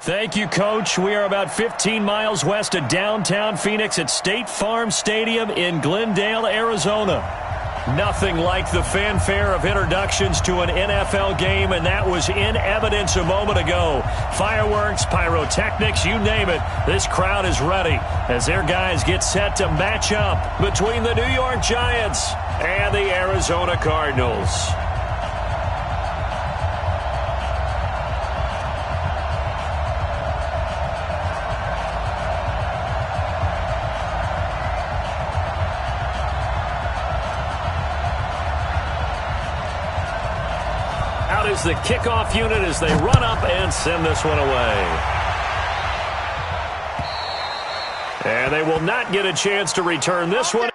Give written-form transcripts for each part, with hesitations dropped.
Thank you, Coach. We are about 15 miles west of downtown Phoenix at State Farm Stadium in Glendale, Arizona. Nothing like the fanfare of introductions to an NFL game, and that was in evidence a moment ago. Fireworks, pyrotechnics, you name it. This crowd is ready as their guys get set to match up between the New York Giants and the Arizona Cardinals. Is the kickoff unit as they run up and send this one away. And they will not get a chance to return this one.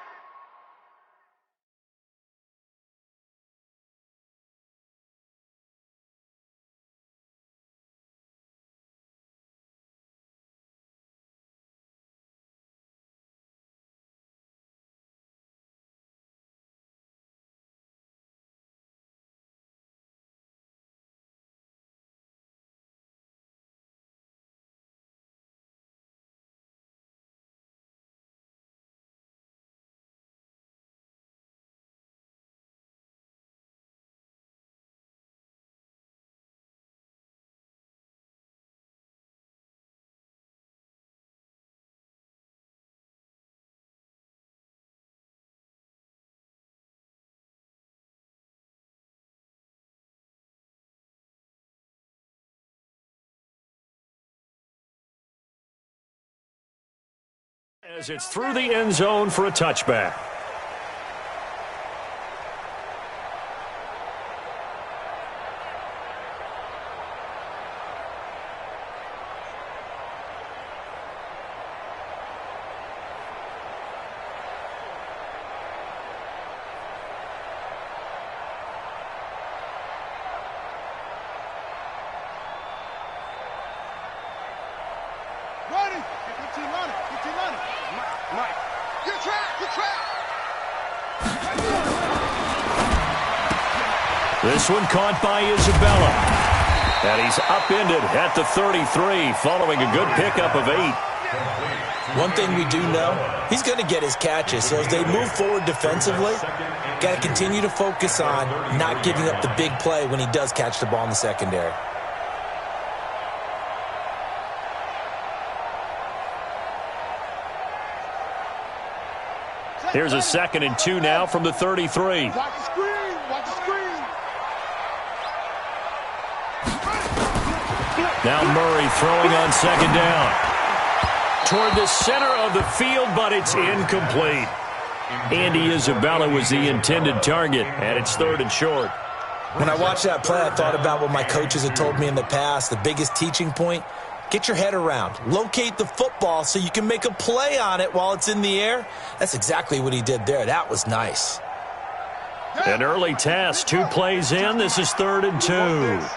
As it's through the end zone for a touchback. This one caught by Isabella. And he's upended at the 33 following a good pickup of 8. One thing we do know, he's going to get his catches. So as they move forward defensively, got to continue to focus on not giving up the big play when he does catch the ball in the secondary. Here's a 2nd and 2 now from the 33. Watch the screen. Watch the screen. Now Murray throwing on 2nd down. Toward the center of the field, but it's incomplete. Andy Isabella was the intended target, and it's 3rd and short. When I watched that play, I thought about what my coaches had told me in the past. The biggest teaching point, get your head around. Locate the football so you can make a play on it while it's in the air. That's exactly what he did there. That was nice. An early test, 2 plays in. This is 3rd and 2.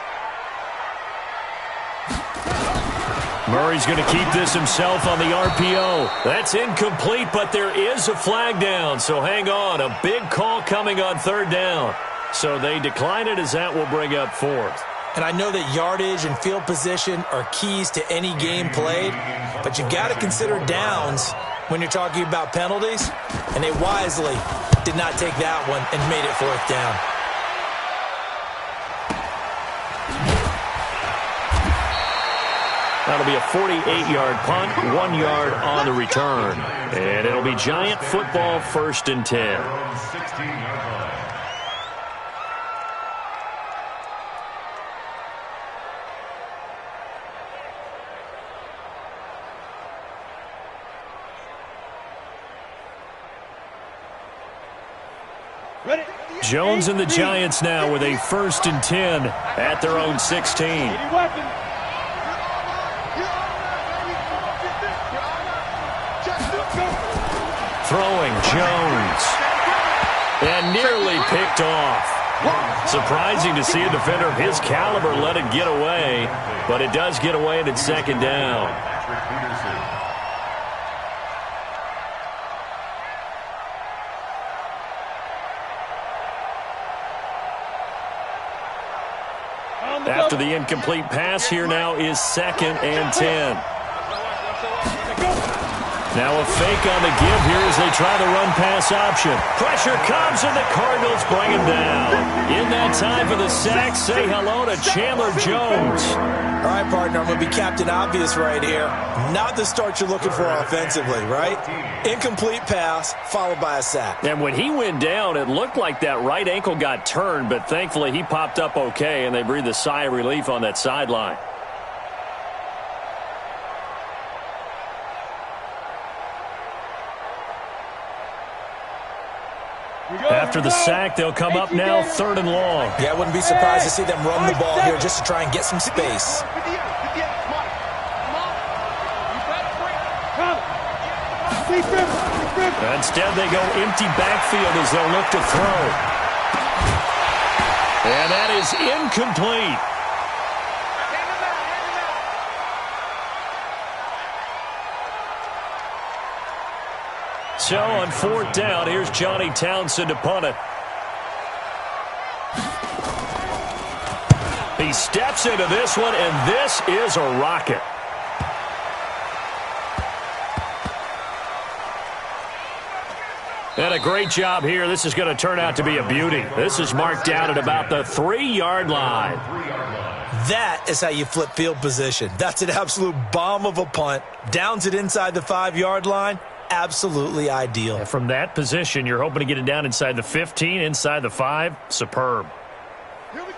Murray's going to keep this himself on the RPO. That's incomplete, but there is a flag down, so hang on. A big call coming on 3rd down. So they decline it as that will bring up 4th. And I know that yardage and field position are keys to any game played, but you've got to consider downs when you're talking about penalties, and they wisely did not take that one and made it 4th down. That'll be a 48-yard punt, 1 yard on the return. And it'll be Giant football, 1st and 10. Jones and the Giants now with a 1st and 10 at their own 16. Throwing Jones. And nearly picked off. Surprising to see a defender of his caliber let it get away, but it does get away and it's 2nd down. On After the incomplete pass, here now is 2nd and 10. Now a fake on the give here as they try the run-pass option. Pressure comes, and the Cardinals bring him down. In that time for the sack, say hello to Chandler Jones. All right, partner, I'm going to be Captain Obvious right here. Not the start you're looking for offensively, right? Incomplete pass, followed by a sack. And when he went down, it looked like that right ankle got turned, but thankfully he popped up okay, and they breathed a sigh of relief on that sideline. After the sack, they'll come up now 3rd and long. Yeah, I wouldn't be surprised to see them run the ball here just to try and get some space. Instead, they go empty backfield as they'll look to throw. And that is incomplete. So on 4th down, here's Johnny Townsend to punt it. He steps into this one, and this is a rocket. And a great job here. This is going to turn out to be a beauty. This is marked down at about the 3-yard line. That is how you flip field position. That's an absolute bomb of a punt. Downs it inside the 5-yard line. Absolutely ideal. And from that position, you're hoping to get it down inside the 15, inside the 5. Superb.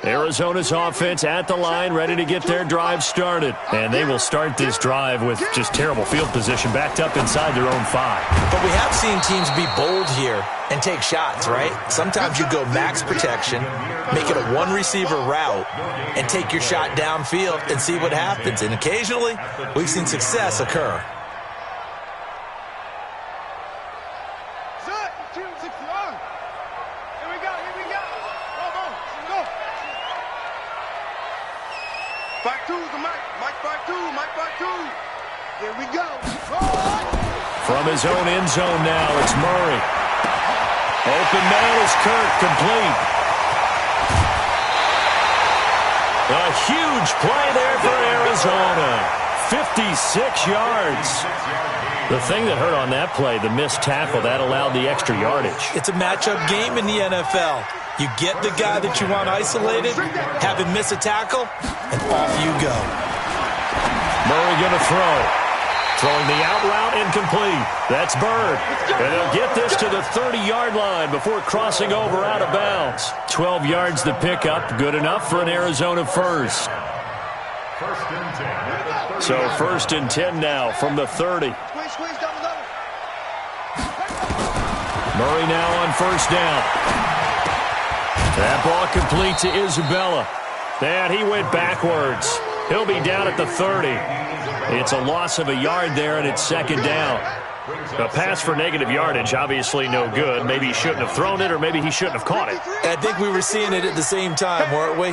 Arizona's offense at the line, ready to get their drive started. And they will start this drive with just terrible field position, backed up inside their own 5. But we have seen teams be bold here and take shots, right? Sometimes you go max protection, make it a one-receiver route, and take your shot downfield and see what happens. And occasionally, we've seen success occur. Here we go. From his own end zone now, it's Murray. Open man is Kirk, complete. A huge play there for Arizona. 56 yards. The thing that hurt on that play, the missed tackle, that allowed the extra yardage. It's a matchup game in the NFL. You get the guy that you want isolated, have him miss a tackle, and off you go. Murray going to throw. Throwing the out route, incomplete. That's Bird. And they'll get this to the 30-yard line before crossing over out of bounds. 12 yards to pick up. Good enough for an Arizona first. So 1st and 10 now from the 30. Murray now on 1st down. That ball complete to Isabella. And he went backwards. He'll be down at the 30. It's a loss of a yard there, and it's 2nd down. A pass for negative yardage, obviously no good. Maybe he shouldn't have thrown it, or maybe he shouldn't have caught it. I think we were seeing it at the same time, weren't we?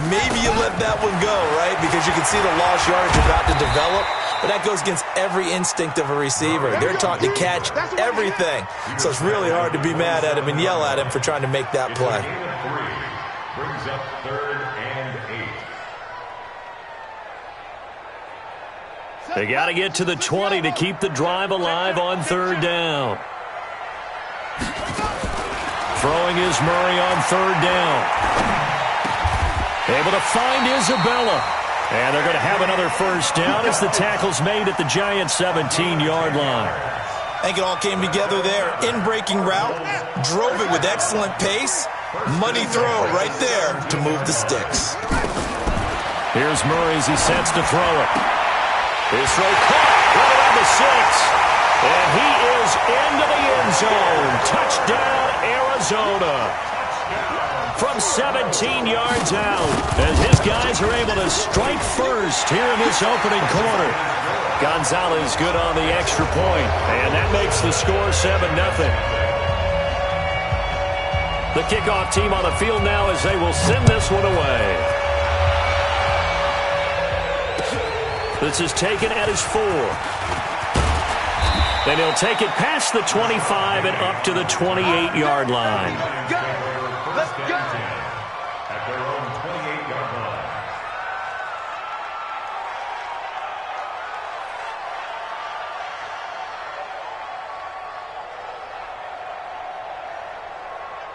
Maybe you let that one go, right? Because you can see the lost yardage about to develop. But that goes against every instinct of a receiver. They're taught to catch everything. So it's really hard to be mad at him and yell at him for trying to make that play. Brings up 3rd and 8. They got to get to the 20 to keep the drive alive on 3rd down. Throwing is Murray on 3rd down. Able to find Isabella. And they're going to have another 1st down as the tackle's made at the Giants' 17-yard line. I think it all came together there. In-breaking route, drove it with excellent pace. Money throw right there to move the sticks. Here's Murray as he sets to throw it. His throw caught right around the 6. And he is into the end zone. Touchdown, Arizona. From 17 yards out, as his guys are able to strike first here in this opening quarter. Gonzalez good on the extra point, and that makes the score 7-0. The kickoff team on the field now as they will send this one away. This is taken at his 4. And he'll take it past the 25 and up to the 28-yard line. Let's go. At their own 28-yard line.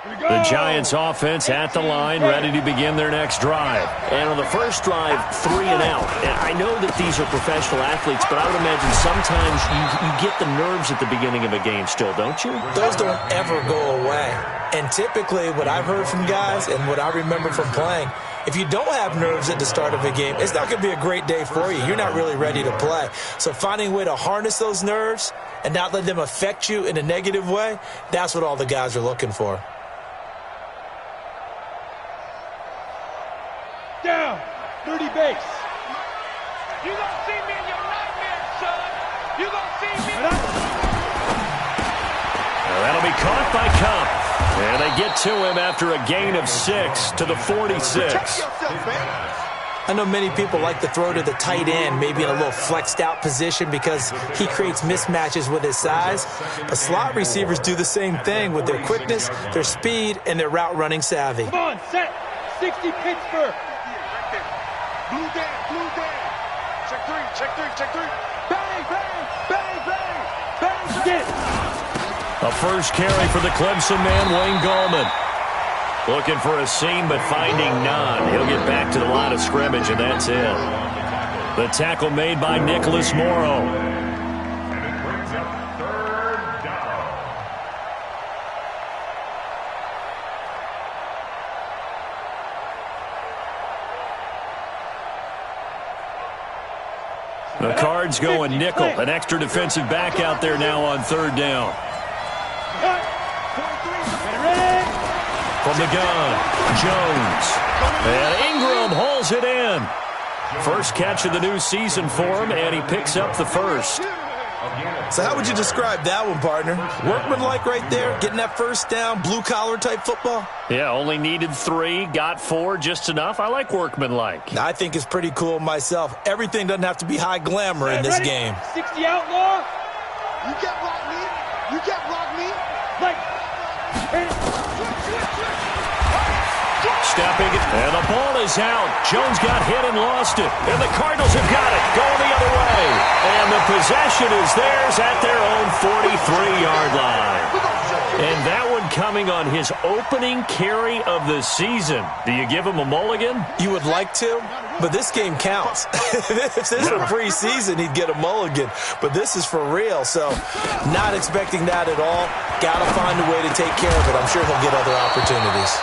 The Giants offense at the line, ready to begin their next drive. And on the first drive, 3 and out. And I know that these are professional athletes, but I would imagine sometimes you get the nerves at the beginning of a game still, don't you? Those don't ever go away. And typically what I've heard from guys and what I remember from playing, if you don't have nerves at the start of a game, it's not going to be a great day for you. You're not really ready to play. So finding a way to harness those nerves and not let them affect you in a negative way, that's what all the guys are looking for. Down, 30 base. You gonna see me in your nightmare, son. You gonna see me. That'll be caught by Cup. And they get to him after a gain of 6 to the 46. I know many people like to throw to the tight end, maybe in a little flexed out position because he creates mismatches with his size. But slot receivers do the same thing with their quickness, their speed, and their route running savvy. Come on, set. 60 Pittsburgh. Blue down, blue down. Check three. Bang, bang, bang, bang, bang, bang. A first carry for the Clemson man, Wayne Gallman. Looking for a seam, but finding none. He'll get back to the line of scrimmage, and that's it. The tackle made by Nicholas Morrow. And it brings up 3rd down. The Cards go a nickel. An extra defensive back out there now on 3rd down. From the gun, Jones. And Ingram hauls it in. First catch of the new season for him, and he picks up the first. So how would you describe that one, partner? Workmanlike right there, getting that first down, blue-collar type football? Yeah, only needed 3, got 4, just enough. I like workmanlike. I think it's pretty cool myself. Everything doesn't have to be high glamour in this game. 60 outlaw. You can't block me. You can't block me. Like. Stepping, and the ball is out. Jones got hit and lost it. And the Cardinals have got it, going the other way. And the possession is theirs at their own 43-yard line. And that one coming on his opening carry of the season. Do you give him a mulligan? You would like to, but this game counts. If this were preseason, he'd get a mulligan. But this is for real, so not expecting that at all. Got to find a way to take care of it. I'm sure he'll get other opportunities.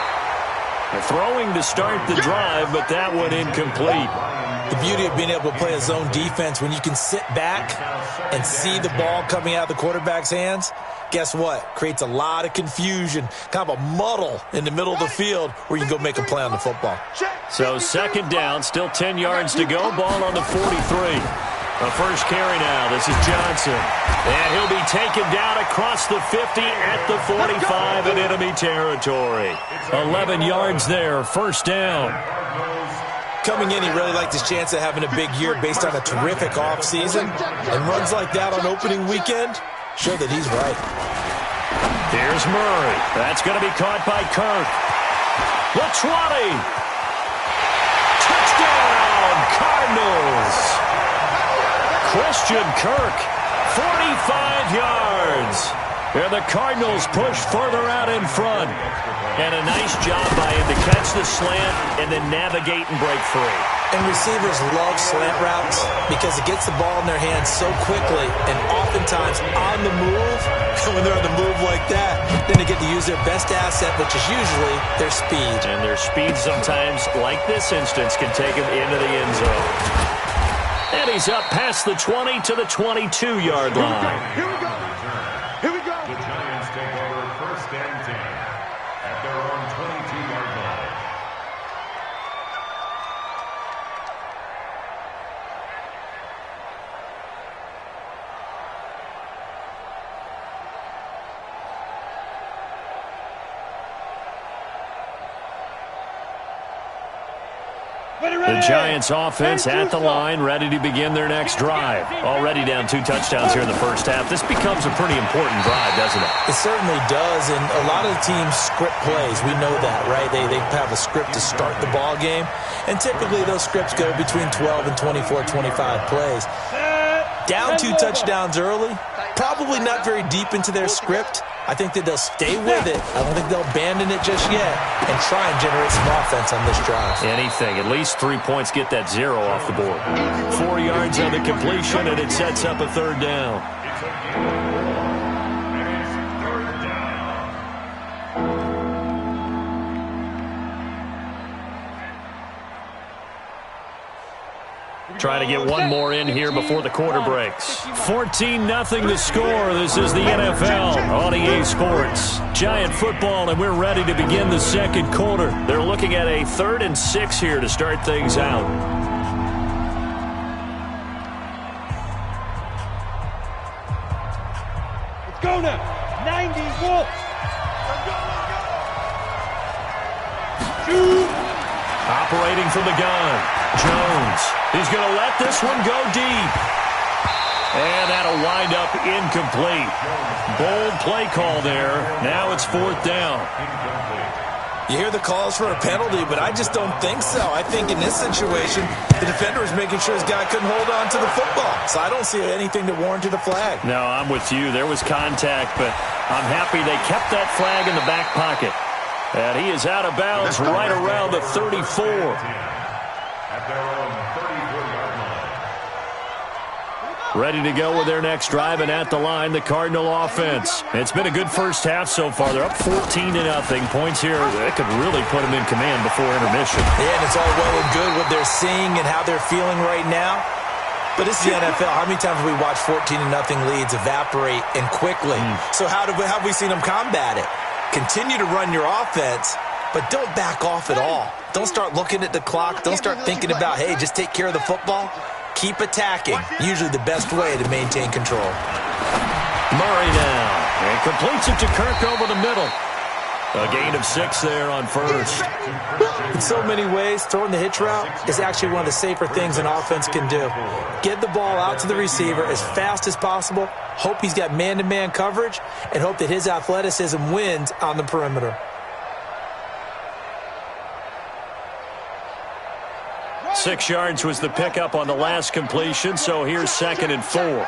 Throwing to start the drive, but that one incomplete. The beauty of being able to play a zone defense when you can sit back and see the ball coming out of the quarterback's hands, guess what? Creates a lot of confusion, kind of a muddle in the middle of the field where you can go make a play on the football. So 2nd down, still 10 yards to go, ball on the 43. A first carry now. This is Johnson. And he'll be taken down across the 50 at the 45 in enemy territory. 11 yards there, first down. Coming in, he really liked his chance of having a big year based on a terrific offseason. And runs like that on opening weekend show that he's right. Here's Murray. That's going to be caught by Kirk. The 20. Touchdown, Cardinals. Christian Kirk, 45 yards. And the Cardinals push further out in front. And a nice job by him to catch the slant and then navigate and break free. And receivers love slant routes because it gets the ball in their hands so quickly and oftentimes on the move. And when they're on the move like that, then they get to use their best asset, which is usually their speed. And their speed sometimes, like this instance, can take them into the end zone. And he's up past the 20 to the 22-yard line. Here we go. Here we go. The Giants take over 1st and 10 at their own 22-yard line. The Giants offense at the line, ready to begin their next drive. Already down 2 touchdowns here in the first half. This becomes a pretty important drive, doesn't it? It certainly does, and a lot of the teams script plays. We know that, right? They have a script to start the ball game, and typically those scripts go between 12 and 24, 25 plays. Down 2 touchdowns early, probably not very deep into their script, I think that they'll stay with it. I don't think they'll abandon it just yet and try and generate some offense on this drive. Anything. At least 3 points. Get that 0 off the board. 4 yards on the completion, and it sets up a third down. It's a game. And it's third down. Trying to get one more in here before the quarter breaks. 14-0 the score. This is the NFL on EA Sports. Giant football, and we're ready to begin the second quarter. They're looking at a 3rd and 6 here to start things out. Let's go now. 90 Wolf. Shoot. Operating from the gun, Jones. He's going to let this one go deep. And that'll wind up incomplete. Bold play call there. Now it's 4th down. You hear the calls for a penalty, but I just don't think so. I think in this situation, the defender was making sure his guy couldn't hold on to the football. So I don't see anything that warranted a flag. No, I'm with you. There was contact, but I'm happy they kept that flag in the back pocket. And he is out of bounds right around the 34. At their own 34-yard line. Ready to go with their next drive, and at the line, the Cardinal offense. It's been a good first half so far. They're up 14-0. Points here that could really put them in command before intermission. Yeah, and it's all well and good what they're seeing and how they're feeling right now. But it's the NFL. How many times have we watched 14-0 leads evaporate and quickly? So how have we seen them combat it? Continue to run your offense, but don't back off at all. Don't start looking at the clock. Don't start thinking about, hey, just take care of the football. Keep attacking. Usually the best way to maintain control. Murray now. And completes it to Kirk over the middle. A gain of 6 there on first. In so many ways, throwing the hitch route is actually one of the safer things an offense can do. Get the ball out to the receiver as fast as possible, hope he's got man-to-man coverage, and hope that his athleticism wins on the perimeter. Six yards was the pickup on the last completion, so here's 2nd and 4.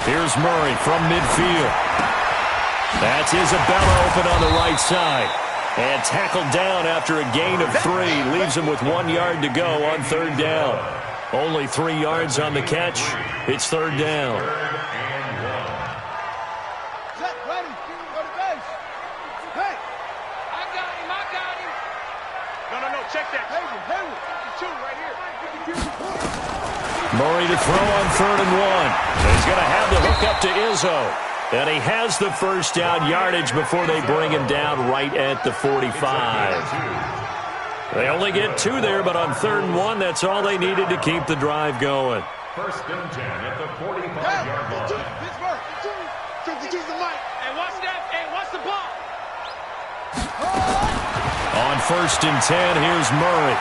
Here's Murray from midfield. That's Isabella open on the right side. And tackled down after a gain of 3. Leaves him with 1 yard to go on 3rd down. Only 3 yards on the catch. It's 3rd down. Murray to throw on 3rd and 1. He's going to have the hook up to Izzo. And he has the first down yardage before they bring him down right at the 45. They only get 2 there, but on 3rd and 1, that's all they needed to keep the drive going. 1st and 10 at the 45-yard line. On 1st and 10, here's Murray.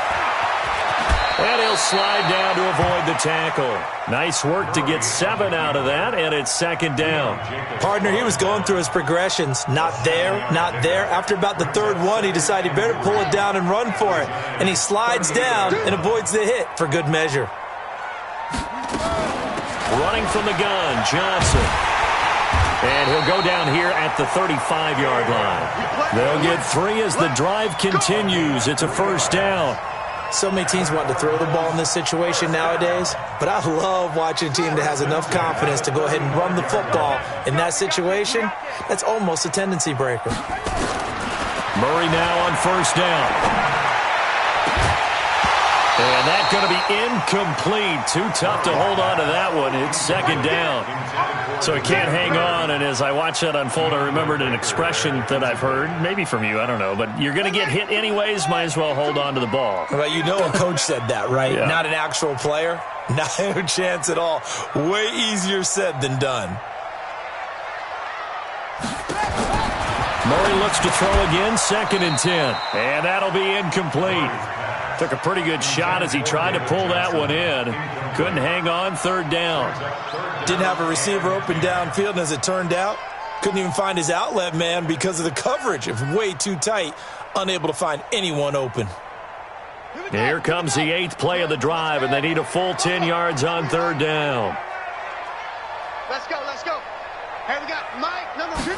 And he'll slide down to avoid the tackle. Nice work to get 7 out of that, and it's 2nd down. Partner, he was going through his progressions. Not there, not there. After about the 3rd one, he decided he better pull it down and run for it. And he slides down and avoids the hit for good measure. Running from the gun, Johnson. And he'll go down here at the 35-yard line. They'll get 3 as the drive continues. It's a 1st down. So many teams want to throw the ball in this situation nowadays, but I love watching a team that has enough confidence to go ahead and run the football in that situation. That's almost a tendency breaker. Murray now on 1st down. And that's going to be incomplete. Too tough to hold on to that one. It's 2nd down. So he can't hang on, and as I watch that unfold, I remembered an expression that I've heard, maybe from you, I don't know, but you're going to get hit anyways, might as well hold on to the ball. Well, you know a coach said that, right? Yeah. Not an actual player. No chance at all. Way easier said than done. Murray looks to throw again, 2nd and 10. And that'll be incomplete. Took a pretty good shot as he tried to pull that one in. Couldn't hang on, 3rd down. Didn't have a receiver open downfield, and as it turned out, couldn't even find his outlet man because of the coverage. It was way too tight, unable to find anyone open. Here comes the 8th play of the drive, and they need a full 10 yards on 3rd down. Let's go, let's go. Hey, we got Mike, number 50.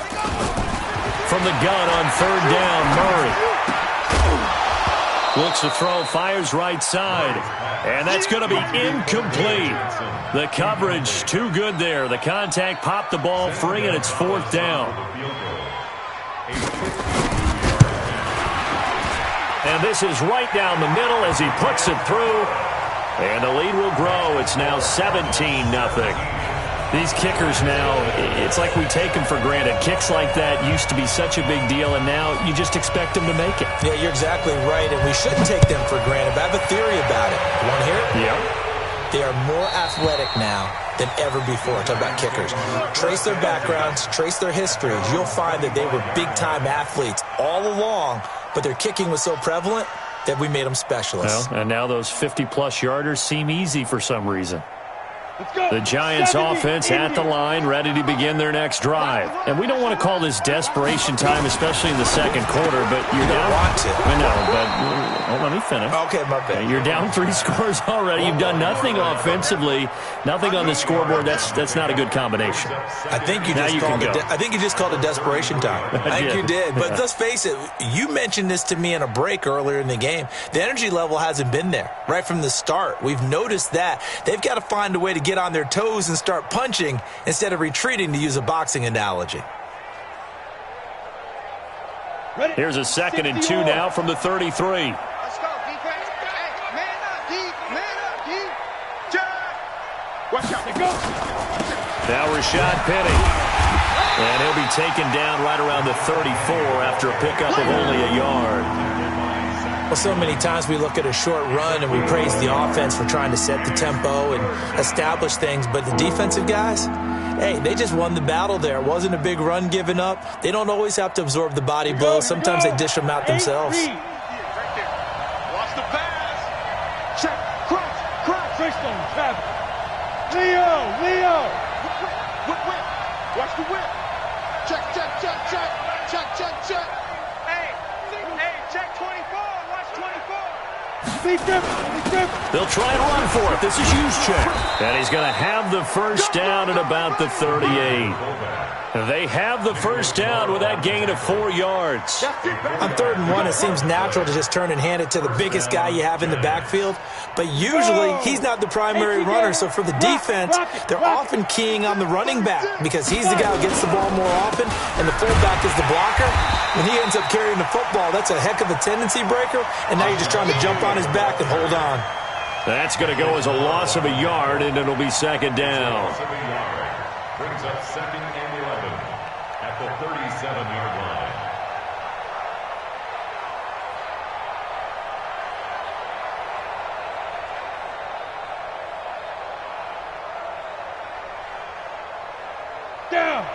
From the gun on 3rd down, Murray looks to throw, fires right side, and that's going to be incomplete. The coverage too good there. The contact popped the ball free, and it's 4th down. And this is right down the middle as he puts it through, and the lead will grow. It's now 17-0. These kickers now, it's like we take them for granted. Kicks like that used to be such a big deal, and now you just expect them to make it. Yeah, you're exactly right, and we shouldn't take them for granted. But I have a theory about it. You want to hear it? Yeah. They are more athletic now than ever before. Talk about kickers. Trace their backgrounds, trace their histories. You'll find that they were big-time athletes all along, but their kicking was so prevalent that we made them specialists. Well, and now those 50-plus yarders seem easy for some reason. The Giants offense at the line, ready to begin their next drive. And we don't want to call this desperation time, especially in the second quarter, but you're down. Want to. I know, but let me finish. Okay, my bad. You're down 3 scores already. You've done nothing offensively, nothing on the scoreboard. That's not a good combination. I think you just called it desperation time. I think you did. But let's face it, you mentioned this to me in a break earlier in the game. The energy level hasn't been there right from the start. We've noticed that. They've got to find a way to get on their toes and start punching instead of retreating, to use a boxing analogy. Here's a 2nd and 2 now from the 33. Let's go, defense. Hey, man up, D. Man up, D. Jack. Watch out. Go. Now Rashad Penny. And he'll be taken down right around the 34 after a pickup of only a yard. Well, so many times we look at a short run and we praise the offense for trying to set the tempo and establish things, but the defensive guys, hey, they just won the battle there. It wasn't a big run given up. They don't always have to absorb the body blows. Sometimes they dish them out themselves. Right there. Watch the pass. Check. Cross. Trace on Travis. Leo. Whip. Watch the whip. Check. Hey, check 24. Watch 24. They'll try and run for it. This is Juszczyk. And he's going to have the first down at about the 38. They have the first down with that gain of 4 yards. On 3rd and 1, it seems natural to just turn and hand it to the biggest guy you have in the backfield. But usually, he's not the primary runner. So for the defense, they're often keying on the running back because he's the guy who gets the ball more often, and the fullback is the blocker. When he ends up carrying the football, that's a heck of a tendency breaker, and now you're just trying to jump on his back and hold on. That's going to go as a loss of a yard, and it'll be 2nd down. Brings up 2nd and 11 at the 37-yard line. Down.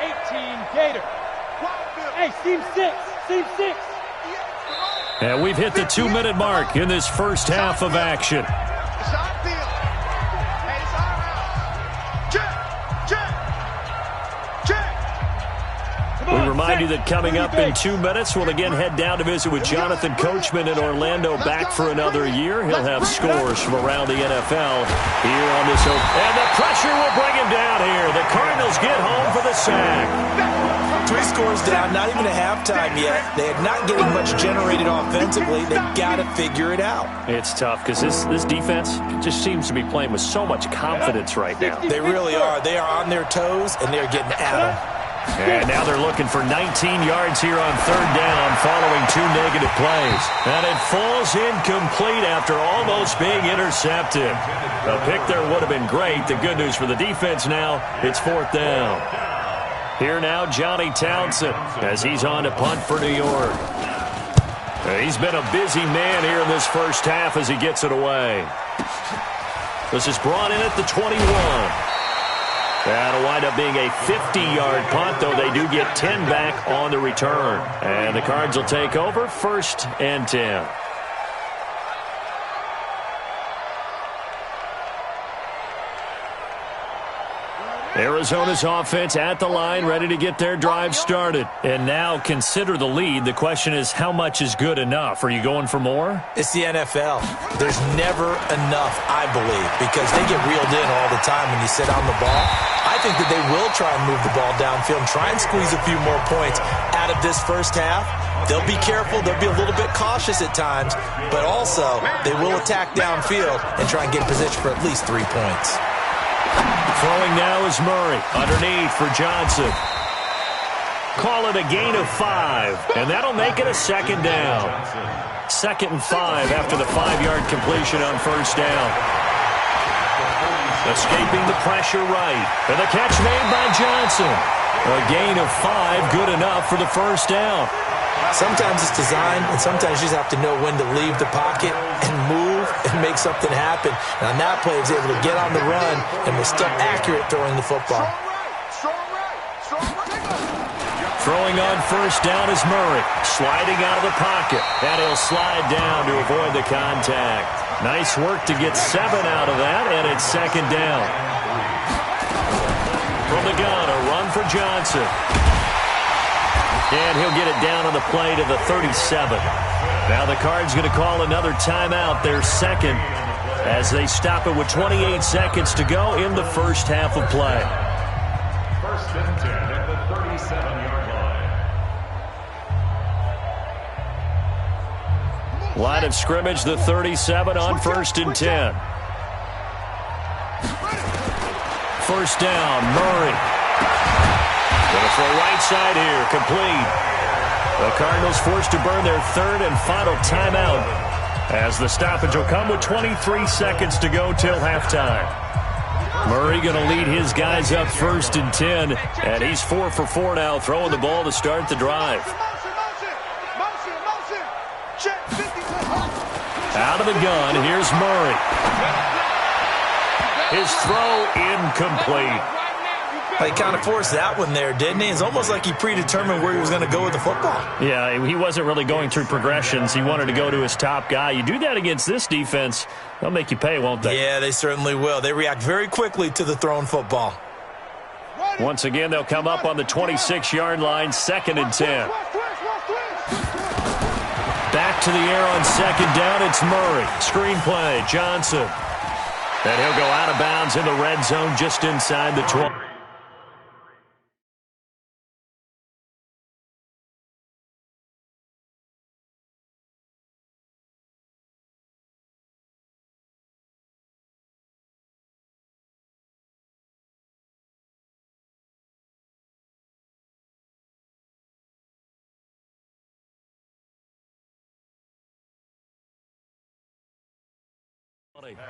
18 Gator. Hey, seam 6. And we've hit the 2-minute mark in this first half of action. It's our field. Hey, it's our house. Check. We remind you that coming up in 2 minutes, we'll again head down to visit with Jonathan Coachman in Orlando, back for another year. He'll have scores from around the NFL here on this open. And the pressure will bring him down here. The Cardinals get home for the sack. 3 scores down, not even at halftime yet. They are not getting much generated offensively. They've got to figure it out. It's tough because this defense just seems to be playing with so much confidence right now. They really are. They are on their toes, and they're getting at them. And now they're looking for 19 yards here on 3rd down following 2 negative plays. And it falls incomplete after almost being intercepted. A pick there would have been great. The good news for the defense now, it's 4th down. Here now, Johnny Townsend, as he's on to punt for New York. He's been a busy man here in this first half as he gets it away. This is brought in at the 21. That'll wind up being a 50-yard punt, though they do get 10 back on the return. And the Cards will take over 1st and 10. Arizona's offense at the line, ready to get their drive started. And now consider the lead. The question is, how much is good enough? Are you going for more? It's the NFL. There's never enough, I believe, because they get reeled in all the time when you sit on the ball. I think that they will try and move the ball downfield and try and squeeze a few more points out of this first half. They'll be careful. They'll be a little bit cautious at times, but also they will attack downfield and try and get in position for at least 3 points. Throwing now is Murray. Underneath for Johnson. Call it a gain of 5, and that'll make it a second down. 2nd and 5 after the 5-yard completion on first down. Escaping the pressure right. And the catch made by Johnson. A gain of 5, good enough for the first down. Sometimes it's designed, and sometimes you just have to know when to leave the pocket and move and make something happen. And on that play, he was able to get on the run and was still accurate throwing the football. Throwing on first down is Murray. Sliding out of the pocket. And he'll slide down to avoid the contact. Nice work to get 7 out of that, and it's second down. From the gun, a run for Johnson. And he'll get it down on the play to the 37. Now the Cards going to call another timeout, their second, as they stop it with 28 seconds to go in the first half of play. 1st and 10 at the 37-yard line. Line of scrimmage, the 37 on 1st and 10. First down, Murray. Going to throw right side here, complete. The Cardinals forced to burn their 3rd and final timeout as the stoppage will come with 23 seconds to go till halftime. Murray going to lead his guys up 1st and 10, and he's 4 for 4 now, throwing the ball to start the drive. Out of the gun, here's Murray. His throw incomplete. He kind of forced that one there, didn't he? It's almost like he predetermined where he was going to go with the football. Yeah, he wasn't really going through progressions. He wanted to go to his top guy. You do that against this defense, they'll make you pay, won't they? Yeah, they certainly will. They react very quickly to the thrown football. Once again, they'll come up on the 26-yard line, 2nd and 10. Back to the air on 2nd down, it's Murray. Screen play, Johnson. And he'll go out of bounds in the red zone just inside the 20.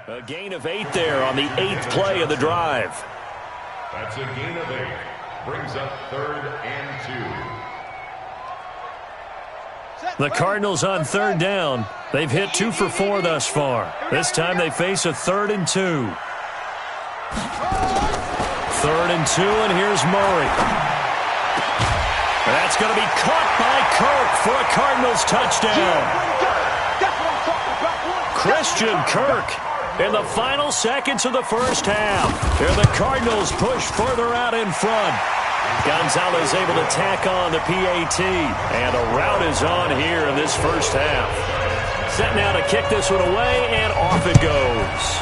A gain of 8 there on the 8th play of the drive. That's a gain of 8. Brings up 3rd and 2. The Cardinals on 3rd down. They've hit 2 for 4 thus far. This time they face a 3rd and 2. 3rd and 2, and here's Murray. That's going to be caught by Kirk for a Cardinals touchdown. Christian Kirk in the final seconds of the first half. And the Cardinals push further out in front. Gonzalez able to tack on the PAT. And a rout is on here in this first half. Set now to kick this one away, and off it goes.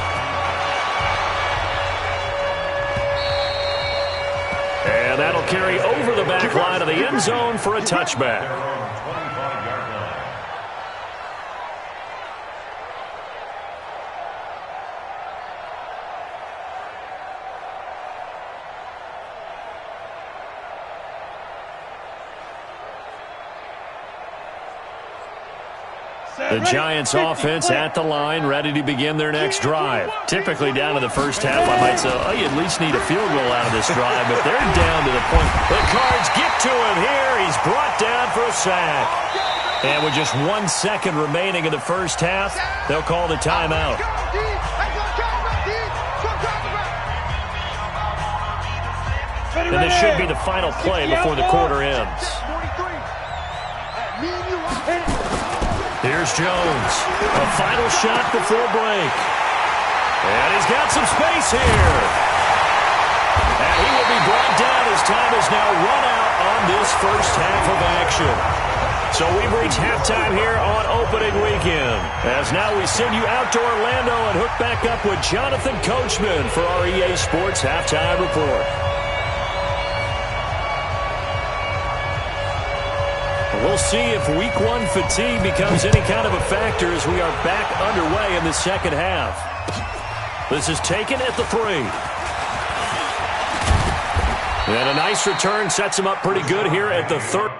And that'll carry over the back line of the end zone for a touchback. The Giants offense at the line, ready to begin their next drive. Typically down to the first half, I might say, oh, you at least need a field goal out of this drive, but they're down to the point. The Cards get to him here. He's brought down for a sack. And with just 1 second remaining in the first half, they'll call the timeout. And this should be the final play before the quarter ends. Here's Jones. A final shot before break. And he's got some space here. And he as time is now run out on this first half of action. So we've reached halftime here on opening weekend. As now we send you out to Orlando and hook back up with Jonathan Coachman for our EA Sports Halftime Report. We'll see if Week 1 fatigue becomes any kind of a factor as we are back underway in the second half. This is taken at the 3. And a nice return sets him up pretty good here at the 3rd.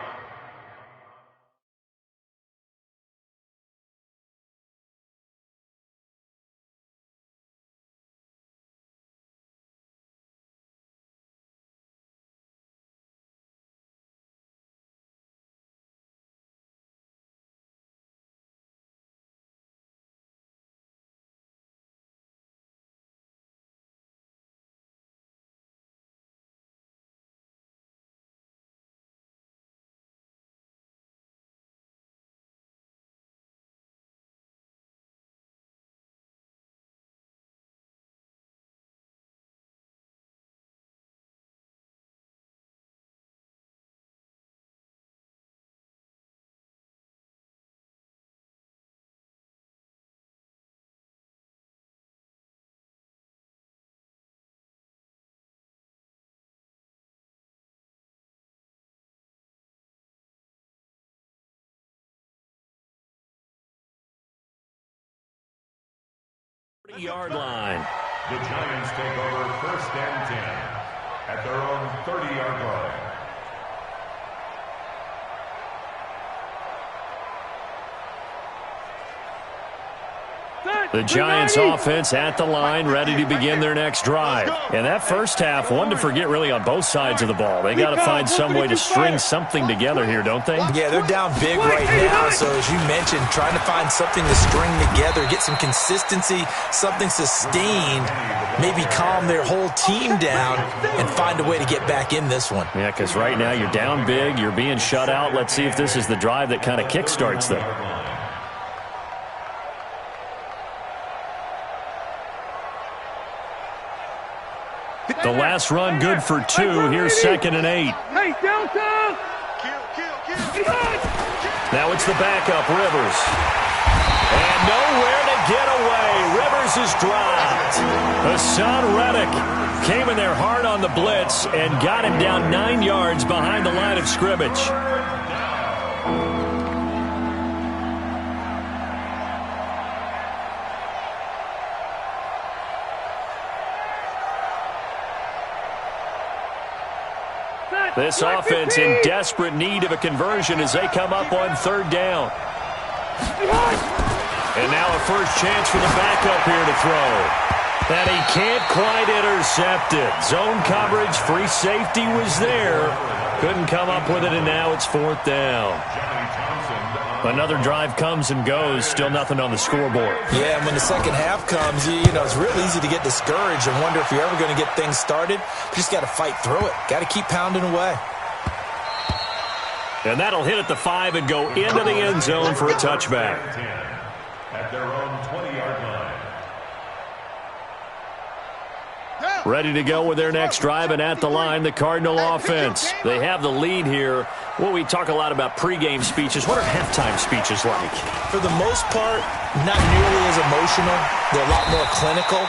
Yard line. The Giants take over 1st and 10 at their own 30-yard line. The Giants offense at the line, ready to begin their next drive. And that first half, one to forget really on both sides of the ball. They got to find some way to string something together here, don't they? Yeah, they're down big right now. So as you mentioned, trying to find something to string together, get some consistency, something sustained, maybe calm their whole team down and find a way to get back in this one. Yeah, because right now you're down big, you're being shut out. Let's see if this is the drive that kind of kickstarts them. The last run good for 2. Here's 2nd and 8. Hey, downtown! Now it's the backup, Rivers. And nowhere to get away. Rivers is dropped. Hassan Reddick came in there hard on the blitz and got him down 9 yards behind the line of scrimmage. This offense in desperate need of a conversion as they come up on 3rd down. And now a first chance for the backup here to throw. And he can't quite intercept it. Zone coverage, free safety was there. Couldn't come up with it, and now it's 4th down. Another drive comes and goes, still nothing on the scoreboard. Yeah, and when the second half comes, you know, it's real easy to get discouraged and wonder if you're ever going to get things started. You just got to fight through it. Got to keep pounding away. And that'll hit at the 5 and go into the end zone for a touchback. At their own 20-yard line. Ready to go with their next drive, and at the line, the Cardinal offense. They have the lead here. Well, we talk a lot about pregame speeches. What are halftime speeches like? For the most part, not nearly as emotional. They're a lot more clinical.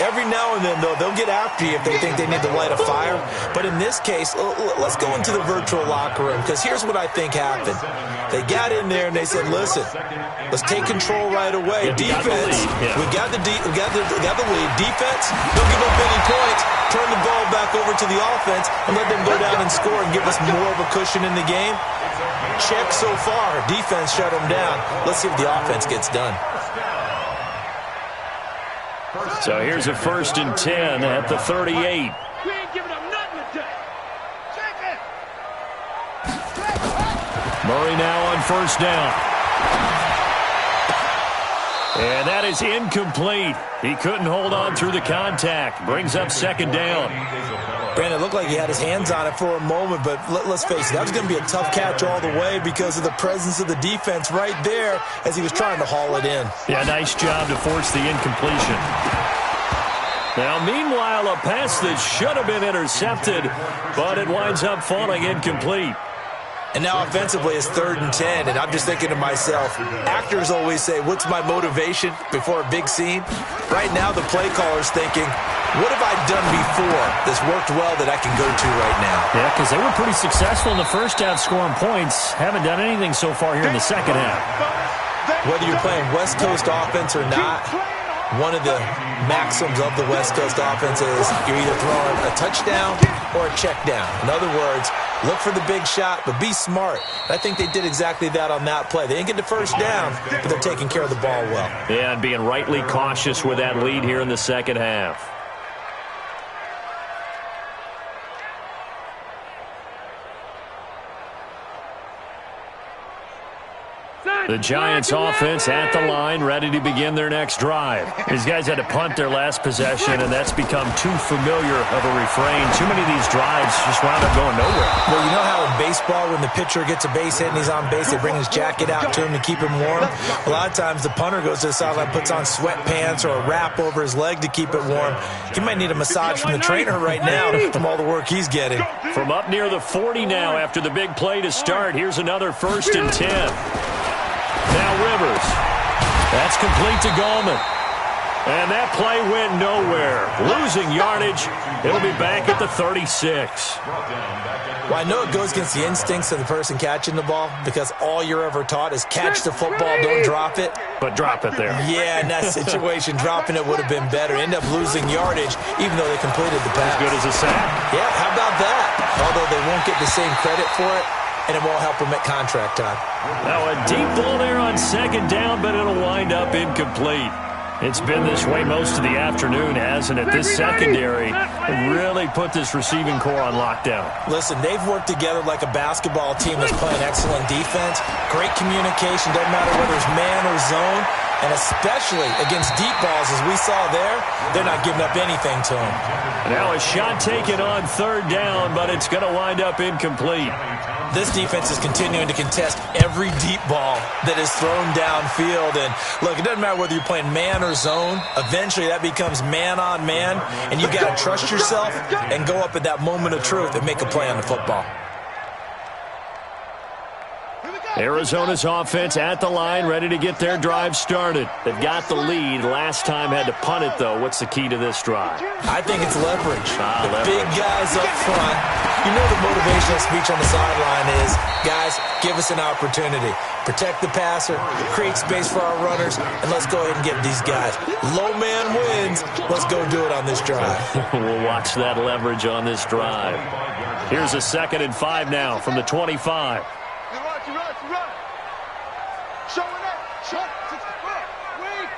Every now and then, though, they'll get after you if they think they need to light a fire. But in this case, let's go into the virtual locker room, because here's what I think happened. They got in there and they said, listen, let's take control right away. Defense, we got the lead. Defense, don't give up any points. Turn the ball back over to the offense and let them go down and score and give us more of a cushion in the game. Check so far. Defense shut them down. Let's see if the offense gets done. So here's a 1st and 10 at the 38. We ain't giving up nothing today. Check it. Murray now on 1st down. And that is incomplete. He couldn't hold on through the contact. Brings up 2nd down. Brandon, it looked like he had his hands on it for a moment, but let's face it, that was going to be a tough catch all the way because of the presence of the defense right there as he was trying to haul it in. Yeah, nice job to force the incompletion. Now, meanwhile, a pass that should have been intercepted, but it winds up falling incomplete. And now offensively it's 3rd and 10, and I'm just thinking to myself, actors always say, what's my motivation before a big scene? Right now the play caller's thinking, what have I done before that's worked well that I can go to right now? Yeah, because they were pretty successful in the first half scoring points. Haven't done anything so far here in the second half. Whether you're playing West Coast offense or not, one of the maxims of the West Coast offense is you're either throwing a touchdown or a check down. In other words, look for the big shot, but be smart. I think they did exactly that on that play. They didn't get the first down, but they're taking care of the ball well. Yeah, and being rightly cautious with that lead here in the second half. The Giants offense at the line, ready to begin their next drive. These guys had to punt their last possession, and that's become too familiar of a refrain. Too many of these drives just wound up going nowhere. Well, you know how in baseball, when the pitcher gets a base hit and he's on base, they bring his jacket out to him to keep him warm? A lot of times the punter goes to the sideline, puts on sweatpants or a wrap over his leg to keep it warm. He might need a massage from the trainer right now from all the work he's getting. From up near the 40 now after the big play to start, here's another 1st and 10. Now Rivers. That's complete to Gallman. And that play went nowhere. Losing yardage. It'll be back at the 36. Well, I know it goes against the instincts of the person catching the ball because all you're ever taught is catch the football, don't drop it. But drop it there. Yeah, in that situation, dropping it would have been better. End up losing yardage even though they completed the pass. As good as a sack. Yeah, how about that? Although they won't get the same credit for it, and it won't help them at contract time. Now a deep ball there on 2nd down, but it'll wind up incomplete. It's been this way most of the afternoon, hasn't it? This secondary really put this receiving core on lockdown. Listen, they've worked together like a basketball team that's playing excellent defense. Great communication, doesn't matter whether it's man or zone. And especially against deep balls, as we saw there, they're not giving up anything to them. Now a shot taken on 3rd down, but it's going to wind up incomplete. This defense is continuing to contest every deep ball that is thrown downfield. And look, it doesn't matter whether you're playing man or zone. Eventually that becomes man on man, and you got to trust yourself and go up at that moment of truth and make a play on the football. Arizona's offense at the line, ready to get their drive started. They've got the lead. Last time had to punt it, though. What's the key to this drive? I think it's leverage. Leverage. Big guys up front. You know the motivational speech on the sideline is, guys, give us an opportunity. Protect the passer, create space for our runners, and let's go ahead and get these guys. Low man wins. Let's go do it on this drive. We'll watch that leverage on this drive. Here's a 2nd and 5 now from the 25. Run. Showing up. Shut. Wait.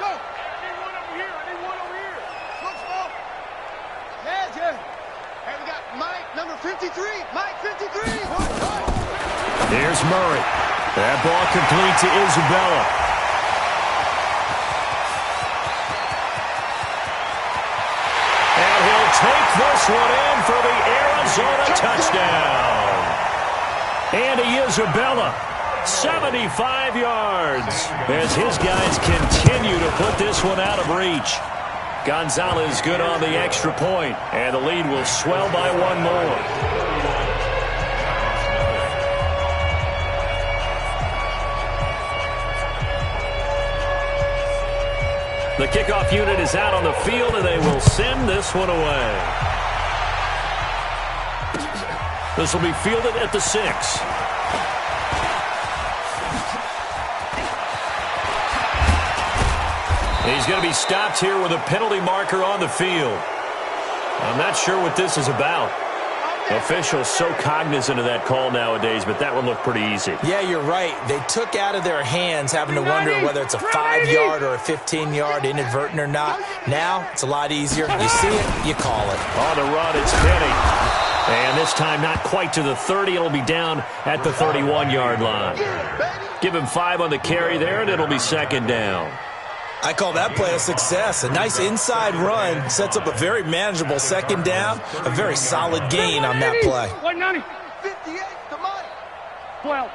Go. I need one over here. Look, small. Yeah. Hey, we got Mike, number 53. Mike, 53. Here's Murray. That ball complete to Isabella. And he'll take this one in for the Arizona touchdown. Andy Isabella, 75 yards, as his guys continue to put this one out of reach. Gonzalez good on the extra point, and the lead will swell by one more. The kickoff unit is out on the field, and they will send this one away. This will be fielded at the 6. He's going to be stopped here with a penalty marker on the field. I'm not sure what this is about. Officials so cognizant of that call nowadays, but that would look pretty easy. Yeah, you're right. They took out of their hands having to wonder whether it's a 5-yard or a 15-yard inadvertent or not. Now, it's a lot easier. You see it, you call it. On the run, it's Penny. And this time not quite to the 30. It'll be down at the 31-yard line. Give him 5 on the carry there, and it'll be 2nd down. I call that play a success. A nice inside run sets up a very manageable 2nd down. A very solid gain on that play. 58 to Mike. 12.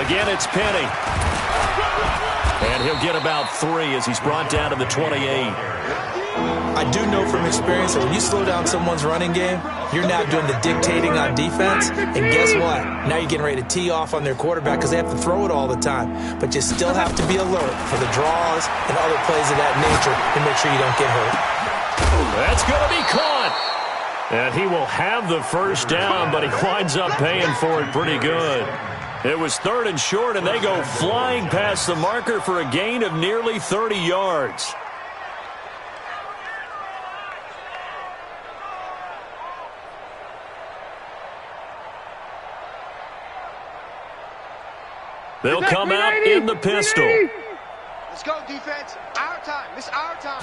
Again, it's Penny. And And he'll get about 3 as he's brought down to the 28. I do know from experience that when you slow down someone's running game, you're now doing the dictating on defense. And guess what? Now you're getting ready to tee off on their quarterback because they have to throw it all the time. But you still have to be alert for the draws and other plays of that nature to make sure you don't get hurt. That's going to be caught. And he will have the first down, but he winds up paying for it pretty good. It was 3rd and short, and they go flying past the marker for a gain of nearly 30 yards. They'll come out in the pistol. Let's go, defense. Our time. It's our time.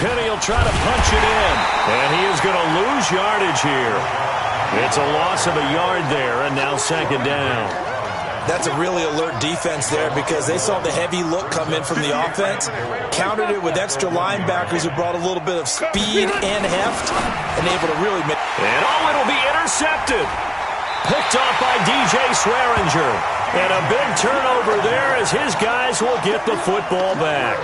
Penny will try to punch it in, and he is going to lose yardage here. It's a loss of a yard there, and now 2nd down. That's a really alert defense there because they saw the heavy look come in from the offense, countered it with extra linebackers who brought a little bit of speed and heft, and able to really make... And it'll be intercepted. Picked off by DJ Swearinger. And a big turnover there as his guys will get the football back.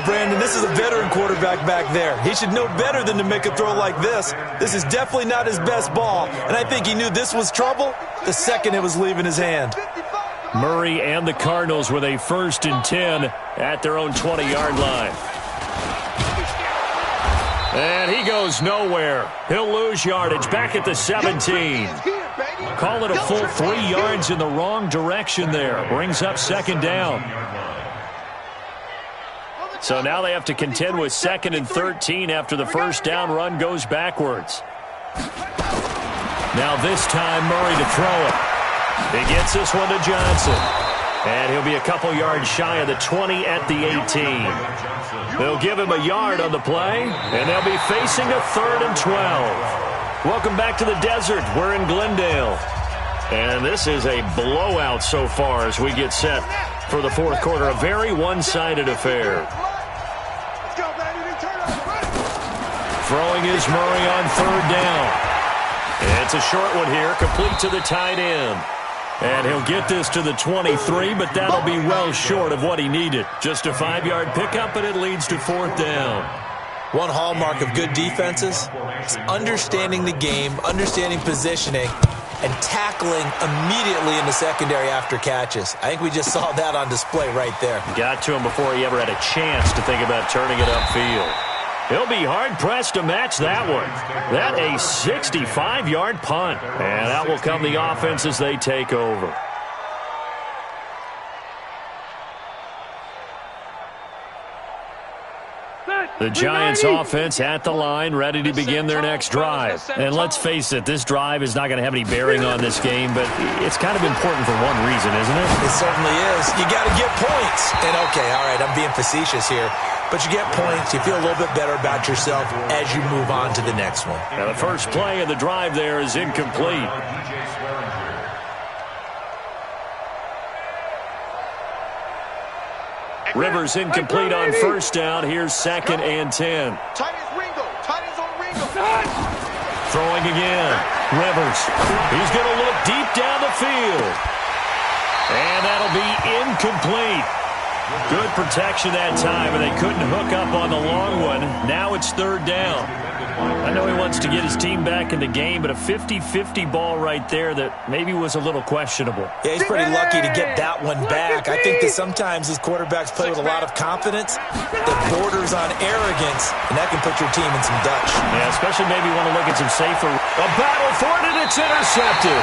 Brandon, this is a veteran quarterback back there. He should know better than to make a throw like this. This is definitely not his best ball, and I think he knew this was trouble the second it was leaving his hand. Murray and the Cardinals with a 1st and 10 at their own 20-yard line. And he goes nowhere. He'll lose yardage back at the 17. Call it a full 3 yards in the wrong direction there. Brings up 2nd down. So now they have to contend with 2nd and 13 after the first down run goes backwards. Now this time Murray to throw it. He gets this one to Johnson. And he'll be a couple yards shy of the 20 at the 18. They'll give him a yard on the play, and they'll be facing a 3rd and 12. Welcome back to the desert. We're in Glendale. And this is a blowout so far as we get set for the 4th quarter. A very one-sided affair. Throwing is Murray on 3rd down. It's a short one here, complete to the tight end. And he'll get this to the 23, but that'll be well short of what he needed. Just a 5-yard pickup, and it leads to 4th down. One hallmark of good defenses is understanding the game, understanding positioning, and tackling immediately in the secondary after catches. I think we just saw that on display right there. Got to him before he ever had a chance to think about turning it upfield. He'll be hard-pressed to match that one. That a 65-yard punt. And out will come the offense as they take over. The Giants offense at the line, ready to begin their next drive. And let's face it, this drive is not going to have any bearing on this game, but it's kind of important for one reason, isn't it? It certainly is. You got to get points. And okay, all right, I'm being facetious here. But you get points, you feel a little bit better about yourself as you move on to the next one. Now the first play of the drive there is incomplete. Rivers incomplete on 1st down. Here's 2nd and 10. Tight as Ringo. Tight as on Ringo. Throwing again. Rivers. He's going to look deep down the field. And that'll be incomplete. Good protection that time, and they couldn't hook up on the long one. Now it's 3rd down. I know he wants to get his team back in the game, but a 50-50 ball right there that maybe was a little questionable. Yeah, he's pretty lucky to get that one back. I think that sometimes his quarterbacks play with a lot of confidence that borders on arrogance, and that can put your team in some Dutch. Yeah, especially maybe want to look at some safer. A battle for it, and it's intercepted.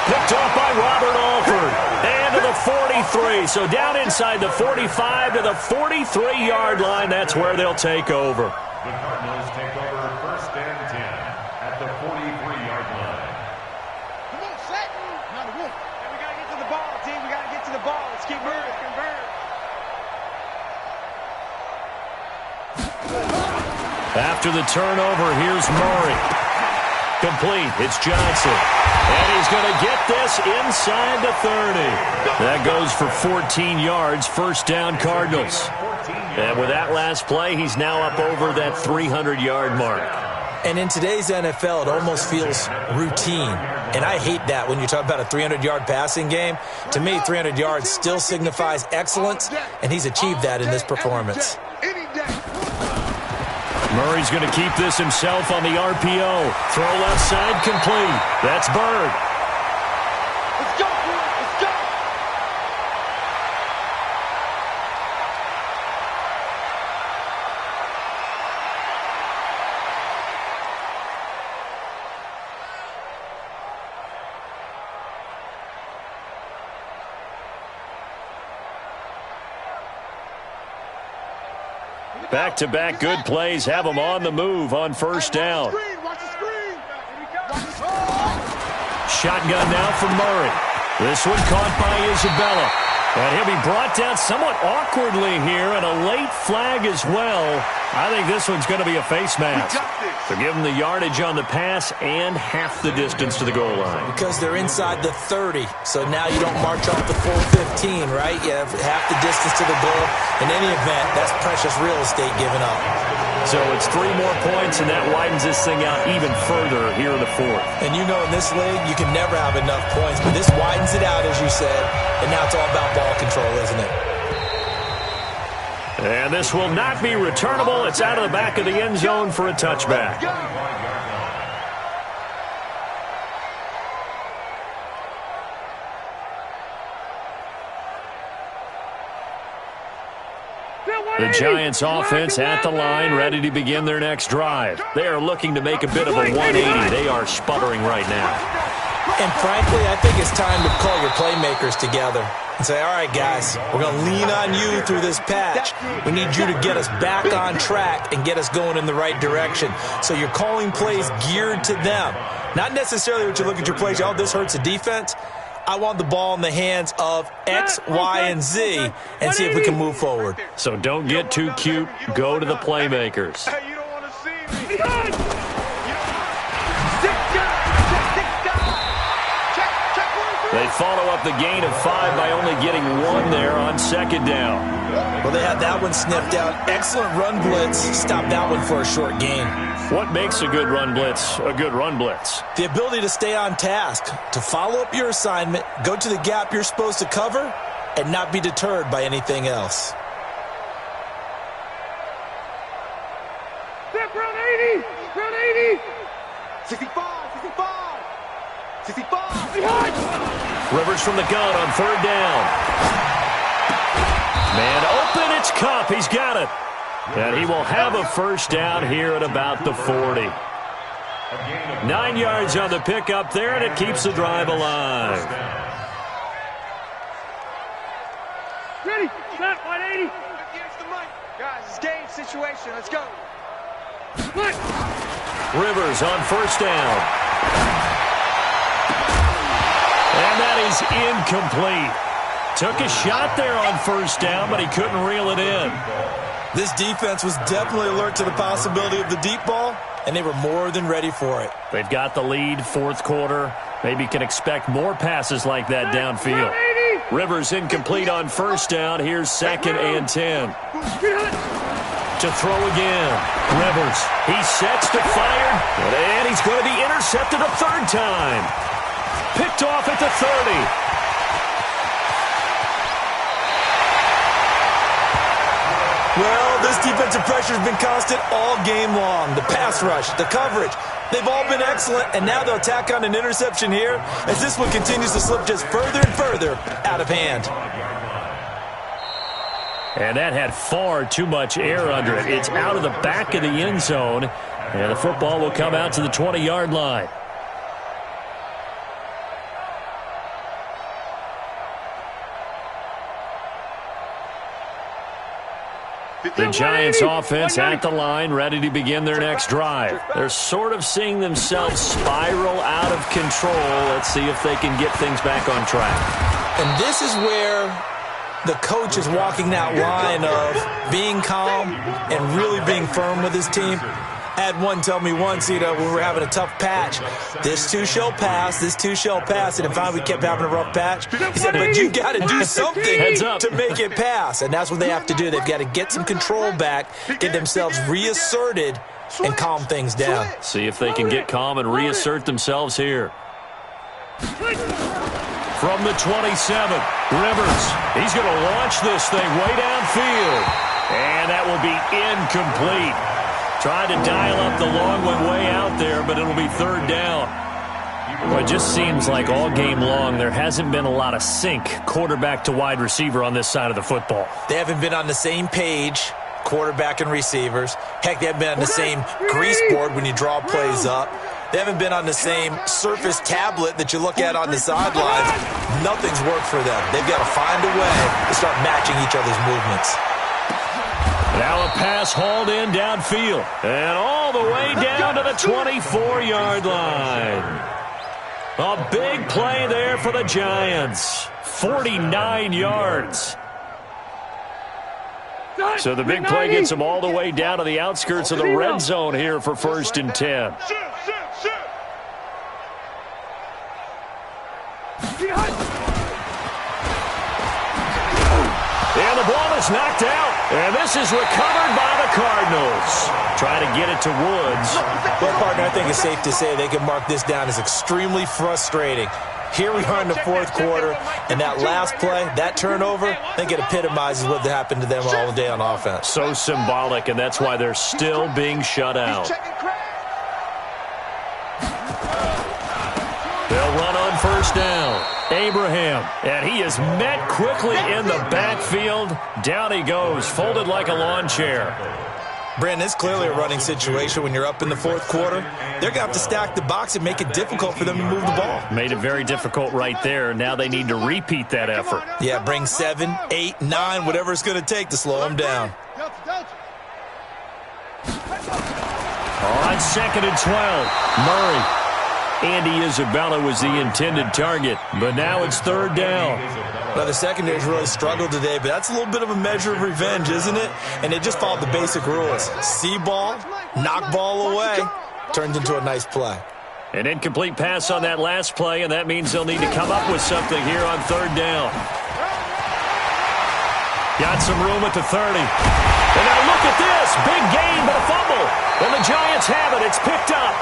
Picked off by Robert Alford. And to the 43. So down inside the 45 to the 43-yard line. That's where they'll take over. The Cardinals take over 1st and 10 at the 43-yard line. Come on, Sutton. Now the wolf. And we got to get to the ball, team. We got to get to the ball. Let's keep moving. After the turnover, here's Murray. Complete. It's Johnson. And he's going to get this inside the 30. That goes for 14 yards. 1st down, Cardinals. And with that last play, he's now up over that 300-yard mark. And in today's NFL, it almost feels routine. And I hate that when you talk about a 300-yard passing game. To me, 300 yards still signifies excellence, and he's achieved that in this performance. Murray's going to keep this himself on the RPO. Throw left side complete. That's Bird. Let's go, let's go. Back-to-back good plays have him on the move on first down. Shotgun now for Murray. This one caught by Isabella. And he'll be brought down somewhat awkwardly here, and a late flag as well. I think this one's going to be a face mask. So give him the yardage on the pass and half the distance to the goal line. Because they're inside the 30, so now you don't march off the full 15, right? You have half the distance to the goal. In any event, that's precious real estate given up. So it's 3 more points, and that widens this thing out even further here in the fourth. And you know in this league, you can never have enough points, but this widens it out, as you said, and now it's all about ball control, isn't it? And this will not be returnable. It's out of the back of the end zone for a touchback. The Giants offense at the line, ready to begin their next drive. They are looking to make a bit of a 180. They are sputtering right now. And frankly, I think it's time to call your playmakers together and say, all right, guys, we're going to lean on you through this patch. We need you to get us back on track and get us going in the right direction. So you're calling plays geared to them. Not necessarily what you look at your plays, oh, this hurts the defense. I want the ball in the hands of X, Y, and Z and see if we can move forward. So don't get too cute. Go to the playmakers. Hey, you don't want to see me. They follow up the gain of 5 by only getting 1 there on second down. Well, they had that one sniffed out. Excellent run blitz. Stop that one for a short gain. What makes a good run blitz a good run blitz? The ability to stay on task, to follow up your assignment, go to the gap you're supposed to cover, and not be deterred by anything else. Step round 80. Round 80. 65. 65. 65. Behind. Rivers from the gun on third down. Man open, it's Kupp. He's got it. And he will have a first down here at about the 40. 9 yards on the pickup there, and it keeps the drive alive. Ready. Set. 180. Guys, it's game situation. Let's go. Rivers on first down. And that is incomplete. Took a shot there on first down, but he couldn't reel it in. This defense was definitely alert to the possibility of the deep ball, and they were more than ready for it. They've got the lead, fourth quarter. Maybe can expect more passes like that downfield. Rivers incomplete on first down. Here's 2nd and 10. To throw again. Rivers. He sets to fire, and he's going to be intercepted a third time. Picked off at the 30. Well, this defensive pressure has been constant all game long. The pass rush, the coverage, they've all been excellent, and now they'll tack on an interception here as this one continues to slip just further and further out of hand. And that had far too much air under it. It's out of the back of the end zone, and the football will come out to the 20-yard line. The Giants offense at the line, ready to begin their next drive. They're sort of seeing themselves spiral out of control. Let's see if they can get things back on track. And this is where the coach is walking that line of being calm and really being firm with his team. I had one tell me once, when we were having a tough patch, this too shall pass, this too shall pass. And finally we kept having a rough patch. He said, but you got to do something to make it pass. And that's what they have to do. They've got to get some control back, get themselves reasserted, and calm things down. See if they can get calm and reassert themselves here. From the 27, Rivers. He's going to launch this thing way downfield. And that will be incomplete. Tried to dial up the long one way out there, but it'll be third down. Well, it just seems like all game long there hasn't been a lot of sync quarterback to wide receiver on this side of the football. They haven't been on the same page, quarterback and receivers. Heck, they haven't been on the same grease board when you draw plays up. They haven't been on the same surface tablet that you look at on the sidelines. Nothing's worked for them. They've got to find a way to start matching each other's movements. Now a pass hauled in downfield. And all the way down to the 24-yard line. A big play there for the Giants. 49 yards. So the big play gets them all the way down to the outskirts of the red zone here for 1st and 10. And the ball is knocked out. And this is recovered by the Cardinals. Trying to get it to Woods. Well, partner, I think it's safe to say they can mark this down as extremely frustrating. Here we are in the fourth quarter, and that last play, that turnover, I think it epitomizes what happened to them all day on offense. So symbolic, and that's why they're still being shut out. They'll run on 1st down. Abraham, and he is met quickly in the backfield. Down he goes, folded like a lawn chair. Brandon, it's clearly a running situation when you're up in the fourth quarter. They're going to have to stack the box and make it difficult for them to move the ball. Made it very difficult right there. Now they need to repeat that effort. Yeah, bring 7, 8, 9, whatever it's going to take to slow them down. On 2nd and 12, Murray. Andy Isabella was the intended target, but now it's 3rd down. Now, the secondary's really struggled today, but that's a little bit of a measure of revenge, isn't it? And they just followed the basic rules. See ball, knock ball away, turns into a nice play. An incomplete pass on that last play, and that means they'll need to come up with something here on 3rd down. Got some room at the 30. And now look at this. Big gain, but a fumble. And the Giants have it. It's picked up.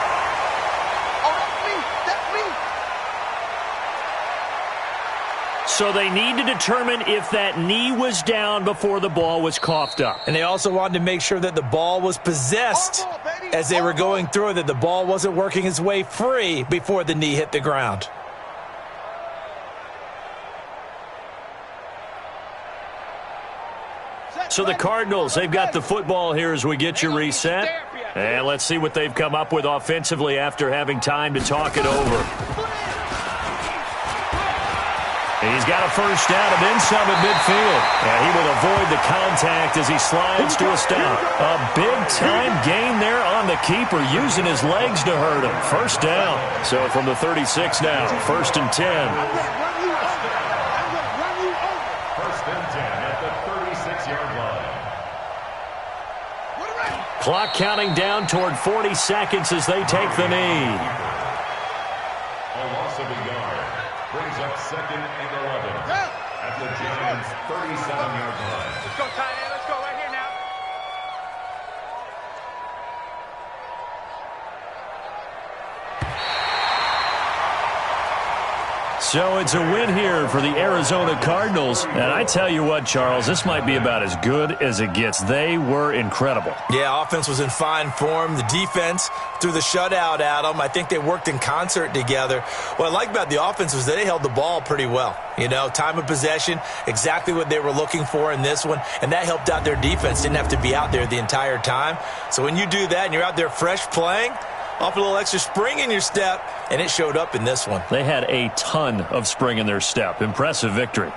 So they need to determine if that knee was down before the ball was coughed up. And they also wanted to make sure that the ball was possessed as they were going through, that the ball wasn't working its way free before the knee hit the ground. So the Cardinals, they've got the football here as we get you reset. And let's see what they've come up with offensively after having time to talk it over. He's got a 1st down and then some at midfield. And he will avoid the contact as he slides to a stop. A big-time gain there on the keeper, using his legs to hurt him. 1st down. So from the 36 now, 1st and 10. 1st and 10 at the 36-yard line. Clock counting down toward 40 seconds as they take the knee. A loss of a yard brings up 2nd and 11 at the Giants' 37-yard line. Let's go, tight end. Let's go right here now. So it's a win here for the Arizona Cardinals. And I tell you what, Charles, this might be about as good as it gets. They were incredible. Yeah, offense was in fine form. The defense threw the shutout at them. I think they worked in concert together. What I like about the offense was that they held the ball pretty well. You know, time of possession, exactly what they were looking for in this one. And that helped out their defense. Didn't have to be out there the entire time. So when you do that and you're out there fresh playing, off a little extra spring in your step, and it showed up in this one. They had a ton of spring in their step. Impressive victory.